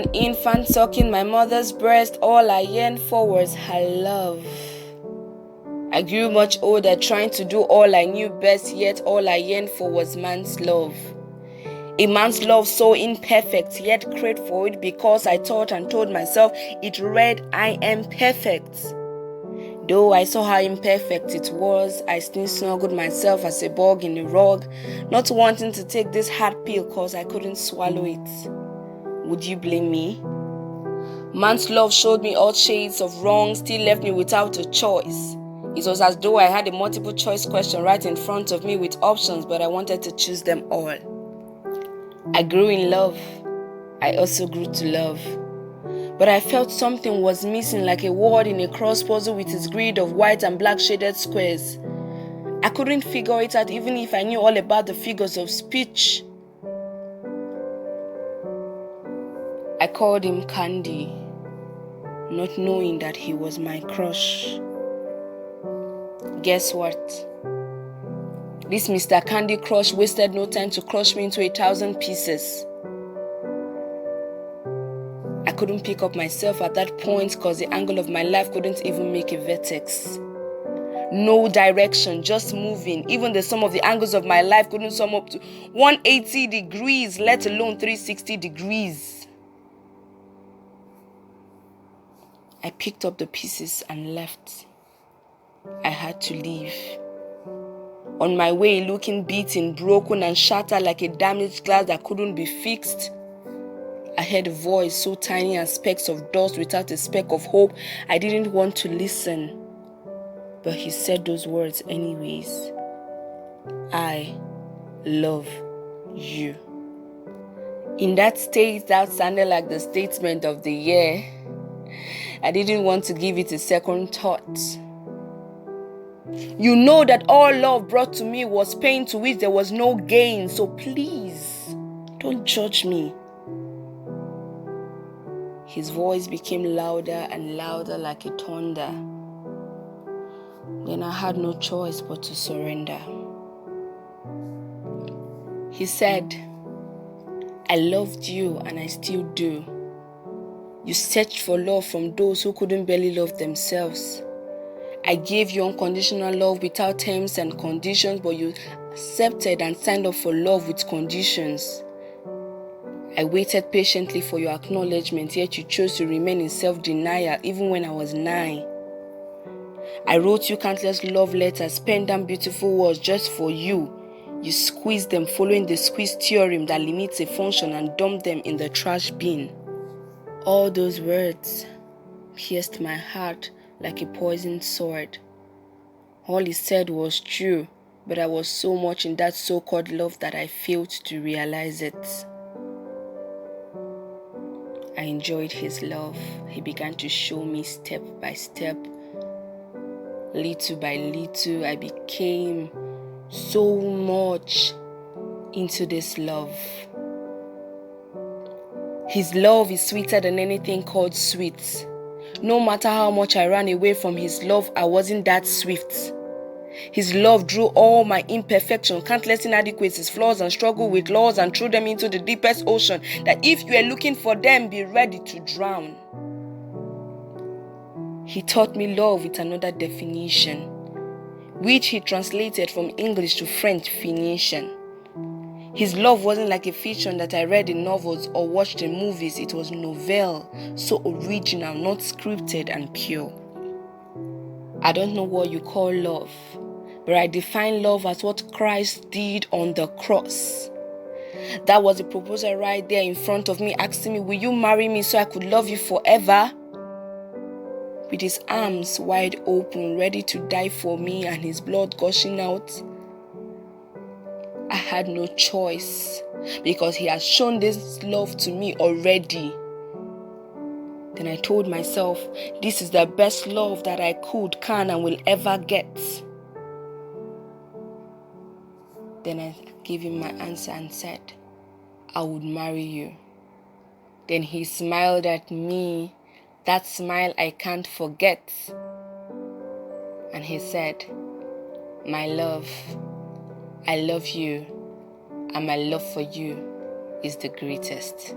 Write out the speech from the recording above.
an infant sucking my mother's breast, all I yearned for was her love. I grew much older, trying to do all I knew best, yet all I yearned for was man's love. A man's love so imperfect, yet craved for it because I thought and told myself it read, I am perfect. Though I saw how imperfect it was, I still snuggled myself as a bug in a rug, not wanting to take this hard pill cause I couldn't swallow it. Would you blame me? Man's love showed me all shades of wrong, still left me without a choice. It was as though I had a multiple choice question right in front of me with options, but I wanted to choose them all. I grew in love. I also grew to love. But I felt something was missing, like a word in a cross puzzle with its grid of white and black shaded squares. I couldn't figure it out even if I knew all about the figures of speech. I called him Candy, not knowing that he was my crush. Guess what? This Mr. Candy Crush wasted no time to crush me into 1,000 pieces. I couldn't pick up myself at that point because the angle of my life couldn't even make a vertex. No direction, just moving. Even the sum of the angles of my life couldn't sum up to 180 degrees, let alone 360 degrees. I picked up the pieces and left. I had to leave. On my way, looking beaten, broken, and shattered like a damaged glass that couldn't be fixed, I heard a voice so tiny as specks of dust without a speck of hope. I didn't want to listen, but he said those words anyways. I love you. In that state, that sounded like the statement of the year. I didn't want to give it a second thought. You know that all love brought to me was pain to which there was no gain, so please, don't judge me. His voice became louder and louder like a thunder. Then I had no choice but to surrender. He said, I loved you and I still do. You searched for love from those who couldn't barely love themselves. I gave you unconditional love without terms and conditions, but you accepted and signed up for love with conditions. I waited patiently for your acknowledgement, yet you chose to remain in self-denial even when I was 9. I wrote you countless love letters, penned down beautiful words just for you. You squeezed them following the squeeze theorem that limits a function and dumped them in the trash bin. All those words pierced my heart like a poisoned sword. All he said was true, but I was so much in that so-called love that I failed to realize it. I enjoyed his love. He began to show me step by step. Little by little, I became so much into this love. His love is sweeter than anything called sweet. No matter how much I ran away from his love, I wasn't that swift. His love drew all my imperfections, countless inadequacies, flaws, and struggle with laws and threw them into the deepest ocean, that if you are looking for them, be ready to drown. He taught me love with another definition, which he translated from English to French Phoenician. His love wasn't like a fiction that I read in novels or watched in movies. It was novel, so original, not scripted and pure. I don't know what you call love, but I define love as what Christ did on the cross. That was the proposal right there in front of me, asking me, will you marry me so I could love you forever? With his arms wide open, ready to die for me and his blood gushing out, I had no choice because he has shown this love to me already. Then I told myself, this is the best love that I could, can, and will ever get. Then I gave him my answer and said, I would marry you. Then he smiled at me, that smile I can't forget. And he said, my love, I love you, and my love for you is the greatest.